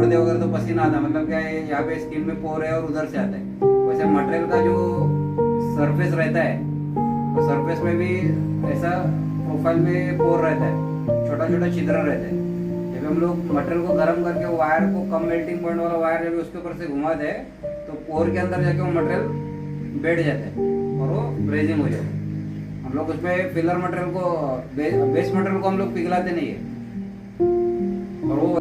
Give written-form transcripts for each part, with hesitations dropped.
दे वगैरह तो पसीना आता, मतलब क्या है यहाँ पे स्किन में पोर है और उधर से आता है। वैसे मटेरियल का जो सरफेस रहता है तो सरफेस में भी ऐसा प्रोफाइल में पोर रहता है, छोटा छोटा छिद्र रहता है। जब हम लोग मटेरियल को गर्म करके वायर को कम मेल्टिंग पॉइंट वाला वायर जब उसके ऊपर से घुमाते हैं तो पोर के अंदर जाके वो मटेरियल बैठ जाता है और वो ब्रेजिंग हो जाता है। हम लोग उसमें फिलर मटेरियल को बेस मटेरियल को हम लोग पिघलाते नहीं है और वो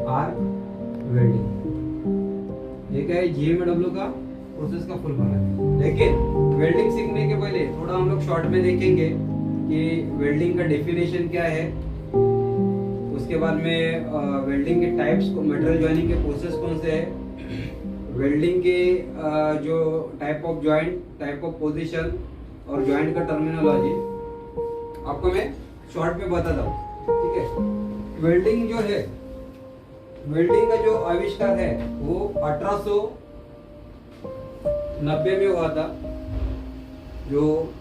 आर्क वेल्डिंग, ये क्या है GMAW का प्रोसेस का फुल फॉर्म है। लेकिन वेल्डिंग सीखने के पहले थोड़ा हम लोग शॉर्ट में देखेंगे कि वेल्डिंग का डेफिनेशन क्या है, उसके बाद में वेल्डिंग के टाइप्स को, मटेरियल जॉइनिंग के प्रोसेस कौन से है, वेल्डिंग के जो type of joint, type of position और जॉइंट का टर्मिनोलॉजी आपको मैं शॉर्ट में बताता हूँ, ठीक है। वेल्डिंग जो है, वेल्डिंग का जो आविष्कार है वो 1890 में हुआ था। जो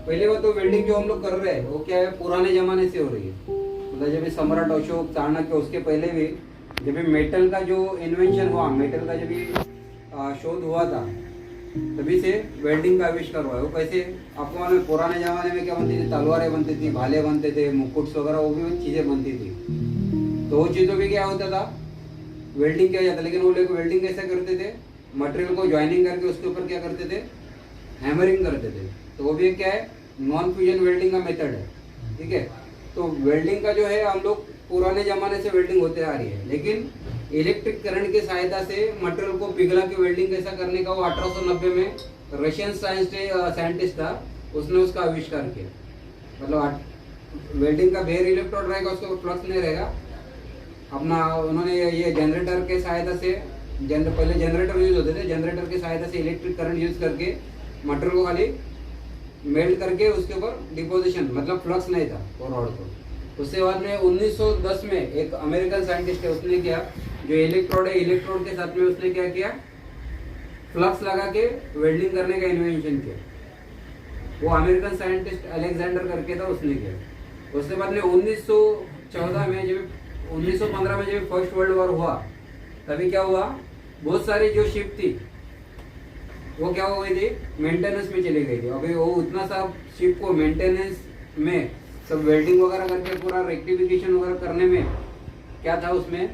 पहले वो तो वेल्डिंग जो हम लोग कर रहे हैं वो क्या है, पुराने जमाने से हो रही है। मतलब जब सम्राट अशोक, चाणक्य, उसके पहले भी जब मेटल का जो इन्वेंशन हुआ, मेटल का जब शोध हुआ था तभी से वेल्डिंग का आविष्कार हुआ है। वो कैसे आपको मालूम है, पुराने जमाने में क्या बनती थी, तलवारें बनती थी, भाले बनते थे, मुकुट्स वगैरह वो भी चीजें बनती थी। तो वो चीजों में क्या होता था, वेल्डिंग किया जाता। लेकिन वो लोग वेल्डिंग कैसे करते थे, मटेरियल को ज्वाइनिंग करके उसके ऊपर क्या करते थे, हैमरिंग करते थे। तो वो भी क्या है, नॉन फ्यूजन वेल्डिंग का मेथड है, ठीक है। तो वेल्डिंग का जो है हम लोग पुराने जमाने से वेल्डिंग होते आ रही है, लेकिन इलेक्ट्रिक करंट की सहायता से मटेरियल को पिघला के वेल्डिंग कैसा करने का वो 1890 में रशियन साइंटिस्ट था, उसने उसका आविष्कार किया। मतलब वेल्डिंग का बेयर इलेक्ट्रोड रहेगा, उसके ऊपर फ्लक्स नहीं रहेगा अपना। उन्होंने ये जनरेटर के सहायता से, पहले जनरेटर यूज होते थे, जनरेटर की सहायता से इलेक्ट्रिक करंट यूज करके मटेरियल को खाली मेल्ट करके उसके ऊपर डिपोजिशन, मतलब फ्लक्स नहीं था वो रॉड को। उसके बाद में 1910 में एक अमेरिकन साइंटिस्ट है, उसने क्या, जो इलेक्ट्रोड है, इलेक्ट्रोड के साथ में उसने क्या किया, फ्लक्स लगा के वेल्डिंग करने का इन्वेंशन किया। वो अमेरिकन साइंटिस्ट अलेक्जेंडर करके था, उसने किया। उसके बाद में 1914 में जब 1915 में जब फर्स्ट वर्ल्ड वॉर हुआ तभी क्या हुआ, बहुत सारी जो शिप थी वो क्या हो गई थी, मेंटेनेंस में चली गई थी। अभी वो उतना सा शिप को मेंटेनेंस में सब वेल्डिंग वगैरह करके पूरा रेक्टिफिकेशन वगैरह करने में क्या था, उसमें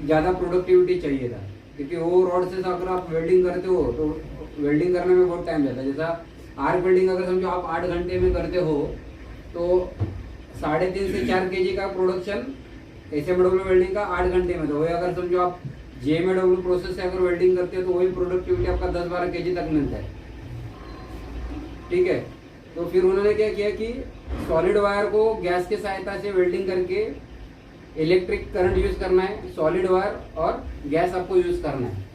ज़्यादा प्रोडक्टिविटी चाहिए था। क्योंकि वो रॉड से अगर आप वेल्डिंग करते हो तो वेल्डिंग करने में बहुत टाइम लगता है। जैसा आर्क वेल्डिंग अगर समझो आप 8 घंटे में करते हो तो 3.5 से 4 kg का प्रोडक्शन SMW वेल्डिंग का 8 घंटे में। तो वही अगर समझो आप GMAW प्रोसेस से अगर वेल्डिंग करते हो तो वही प्रोडक्टिविटी आपका 10-12 kg तक मिलता है, ठीक है। तो फिर उन्होंने क्या किया कि सॉलिड वायर को गैस के सहायता से वेल्डिंग करके इलेक्ट्रिक करंट यूज करना है, सॉलिड वायर और गैस आपको यूज करना है।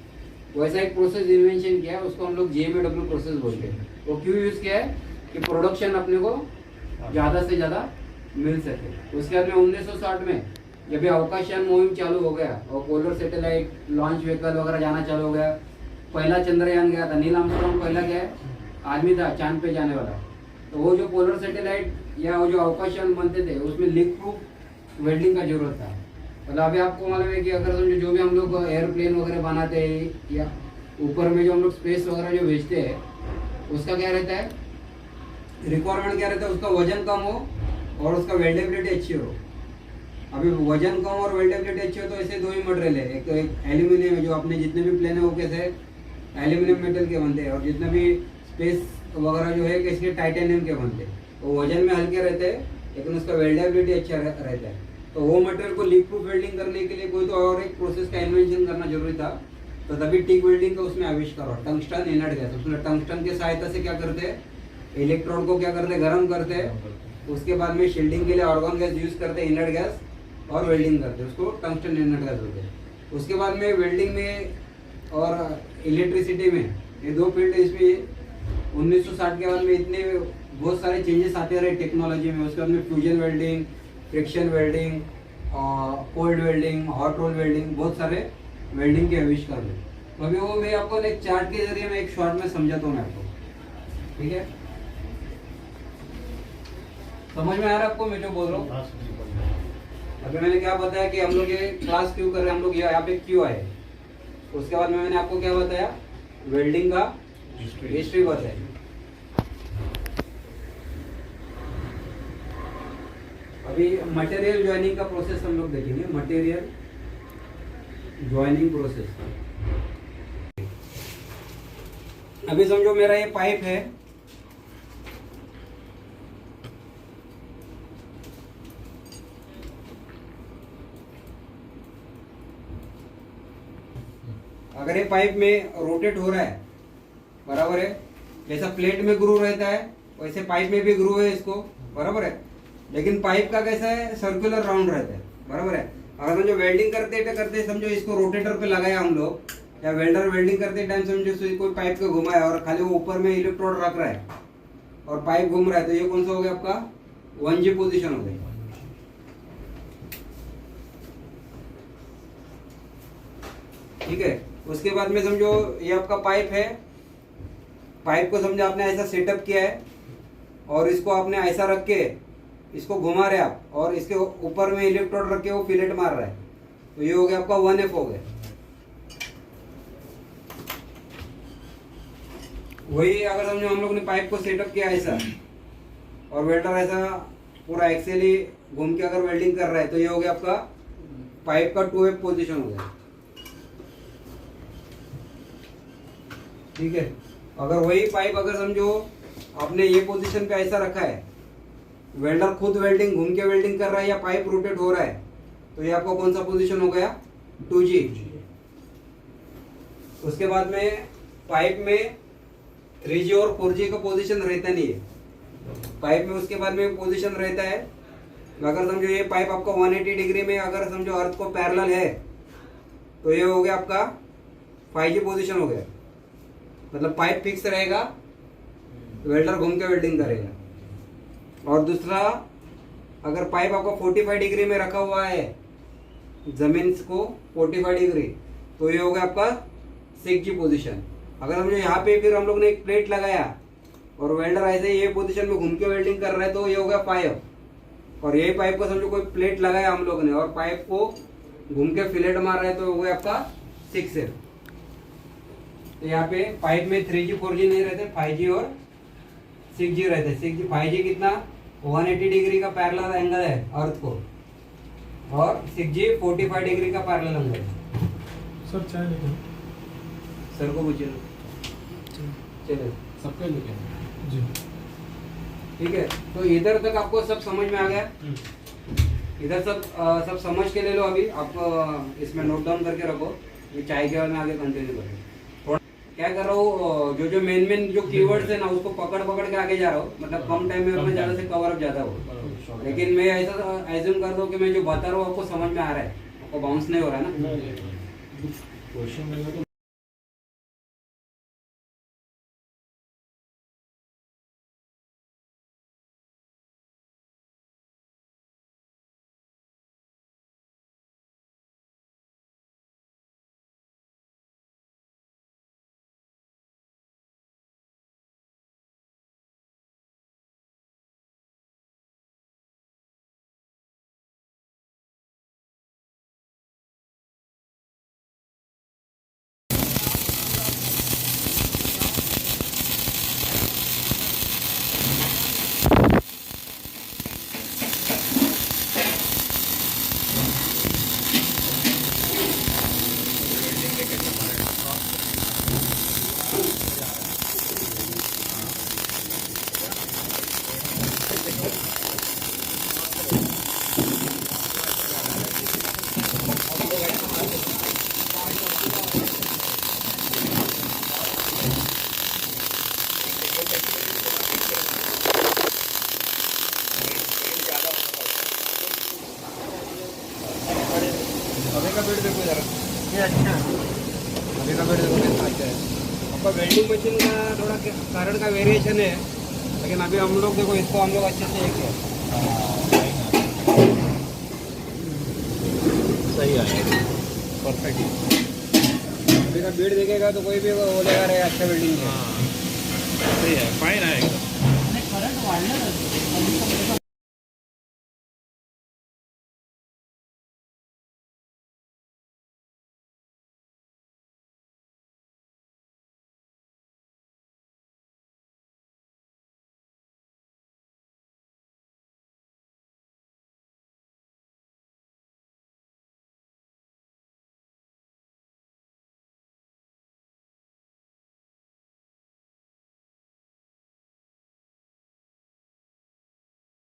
वैसा एक प्रोसेस इन्वेंशन किया, उसको हम लोग GMAW प्रोसेस बोलते हैं। वो क्यों यूज किया है कि प्रोडक्शन अपने को ज़्यादा से ज़्यादा मिल सके। उसके बाद में 1960 में जब ये अवकाशयान मुहिम चालू हो गया और पोलर सैटेलाइट लॉन्च व्हीकल वगैरह जाना चालू हो गया, पहला चंद्रयान गया था, नील आर्मस्ट्रांग पहला क्या है आदमी था चांद पे जाने वाला। तो वो जो पोलर सैटेलाइट या वो जो अवकाशयान बनते थे उसमें लीक प्रूफ वेल्डिंग का जरूरत था। मतलब अभी आपको मालूम है कि अगर समझो जो भी हम लोग एयरप्लेन वगैरह बनाते हैं या ऊपर में जो हम लोग स्पेस वगैरह जो भेजते हैं उसका क्या रहता है, रिक्वायरमेंट क्या रहता है, उसका वजन कम हो और उसका वेल्डेबिलिटी अच्छी हो। अभी वजन कम और वेल्डेबिलिटी अच्छी हो तो ऐसे दो ही मटेरियल है, एक तो एक एल्यूमिनियम है, जो अपने जितने भी प्लेन है वो कैसे एल्यूमिनियम मेटल के बनते हैं, और जितने भी स्पेस वगैरह जो है किसके टाइटेनियम के बनते हैं। तो वजन में हल्के रहते हैं लेकिन उसका वेल्डेबिलिटी अच्छा रहता है। तो वो मटेरियल को लीक प्रूफ वेल्डिंग करने के लिए कोई तो और एक प्रोसेस का इन्वेंशन करना जरूरी था। तो तभी टिक वेल्डिंग का उसमें आविष्कार हुआ, टंगस्टन इनर्ट गैस। उसमें टंगस्टन की सहायता से क्या करते हैं, इलेक्ट्रोड को क्या करते हैं, गर्म करते हैं। उसके बाद में शील्डिंग के लिए आर्गन गैस यूज करते हैं, इनर्ट गैस, और वेल्डिंग करते हैं, उसको टंगस्टन इनर्ट गैस होते हैं। उसके बाद में वेल्डिंग में और इलेक्ट्रिसिटी में ये दो फील्ड, इसमें 1960 के बाद में इतने बहुत सारे चेंजेस आते रहे टेक्नोलॉजी में। उसके बाद में fusion welding, friction welding, cold welding, hot role welding, बहुत सारे वेल्डिंग के आविष्कार हुए। तो अभी वो मैं आपको एक चार्ट के जरिए मैं एक शॉर्ट में समझाता हूँ मैं आपको, ठीक है? समझ में आ रहा है आपको मैं जो बोल रहा हूँ? अभी मैंने क्या बताया कि हम लोग ये क्लास क्यों कर रहे हैं, हम लोग यहाँ पे क्यों आए। उसके बाद में मैंने आपको क्या बताया, वेल्डिंग का हिस्ट्री बताया। अभी मटेरियल ज्वाइनिंग का प्रोसेस हम लोग देखेंगे, मटेरियल ज्वाइनिंग प्रोसेस। अभी समझो मेरा ये पाइप है, अगर ये पाइप में रोटेट हो रहा है, बराबर है, जैसा प्लेट में ग्रू रहता है वैसे पाइप में भी ग्रू है इसको, बराबर है। लेकिन पाइप का कैसा है, सर्कुलर राउंड रहता है, बराबर है। अगर समझो वेल्डिंग करते समझो इसको रोटेटर पे लगाया हम लोग, या वेल्डर वेल्डिंग करते टाइम समझो कोई पाइप को घुमाया और खाली वो ऊपर में इलेक्ट्रोड रख रहा है और पाइप घूम रहा है, तो ये कौन सा हो गया आपका 1G पोजीशन हो गई, ठीक है। उसके बाद में समझो ये आपका पाइप है, पाइप को समझो आपने ऐसा सेटअप किया है और इसको आपने ऐसा रख के इसको घुमा रहे आप और इसके ऊपर में इलेक्ट्रोड रख के वो फिलेट मार रहा है, तो ये हो गया आपका 1F हो गया। वही अगर समझो हम लोग ने पाइप को सेटअप किया ऐसा और वेल्डर ऐसा पूरा एक्सेली घूम के अगर वेल्डिंग कर रहा है, तो ये हो गया आपका पाइप का 2F पोजीशन हो गया, ठीक है। अगर वही पाइप अगर समझो आपने ये पोजीशन पे ऐसा रखा है, वेल्डर खुद वेल्डिंग घूम के वेल्डिंग कर रहा है या पाइप रोटेट हो रहा है, तो ये आपका कौन सा पोजीशन हो गया 2G। उसके बाद में पाइप में 3G और 4G का पोजीशन रहता नहीं है, पाइप में उसके बाद में पोजीशन रहता है, अगर समझो ये पाइप आपका 180 डिग्री में अगर समझो अर्थ को पैरेलल है, तो ये हो गया आपका 5G पोजीशन हो गया, मतलब पाइप फिक्स रहेगा, वेल्डर घूम के वेल्डिंग करेगा। और दूसरा, अगर पाइप आपका 45 डिग्री में रखा हुआ है, जमीन को 45 डिग्री, तो ये हो गया आपका 6G पोजीशन। अगर हम यहाँ पे फिर हम लोग ने एक प्लेट लगाया और वेल्डर ऐसे ये पोजीशन में घूम के वेल्डिंग कर रहा है, तो ये हो गया 5F। और यही पाइप को समझो कोई प्लेट लगाया हम लोग ने और पाइप को घूम के फिलेट मार रहा है, तो हो गया आपका 6F। तो यहाँ पे पाइप में 3G 4G नहीं रहते, 5G और 6G रहते। 6G 5G कितना 180 डिग्री का पैरेलल एंगल है अर्थ को, और 6G 45 डिग्री का पैरेलल एंगल है। सर चाय लेके सर को पूछिए, चलो सबके लेके जी, ठीक है। तो इधर तक आपको सब समझ में आ गया, इधर सब समझ के ले लो। अभी आप इसमें नोट डाउन करके रखो, ये चाय के बाद में आगे कंटिन्यू करो। थोड़ा क्या कर रहा हूँ, जो मेन जो कीवर्ड्स है ना उसको पकड़ के आगे जा रहा हूँ, मतलब कम टाइम में मैं ज्यादा से कवर अप ज्यादा हो। लेकिन मैं ऐसा एज्यूम कर रहा हूँ कि मैं जो बता रहा हूँ आपको समझ में आ रहा है, आपको बाउंस नहीं हो रहा है ना। क्वेश्चन का बेड देखो जरा, ये अच्छा अभी का बेड देखो कितना अच्छा है। आपका वेल्डिंग मशीन का थोड़ा कारण का वेरिएशन है, लेकिन अभी हम लोग देखो इसको हम लोग अच्छे से किया, सही है, परफेक्ट। अभी का भीड़ देखेगा तो कोई भी वो बोलेगा अरे अच्छा बिल्डिंग है। हाँ सही है, फाइन है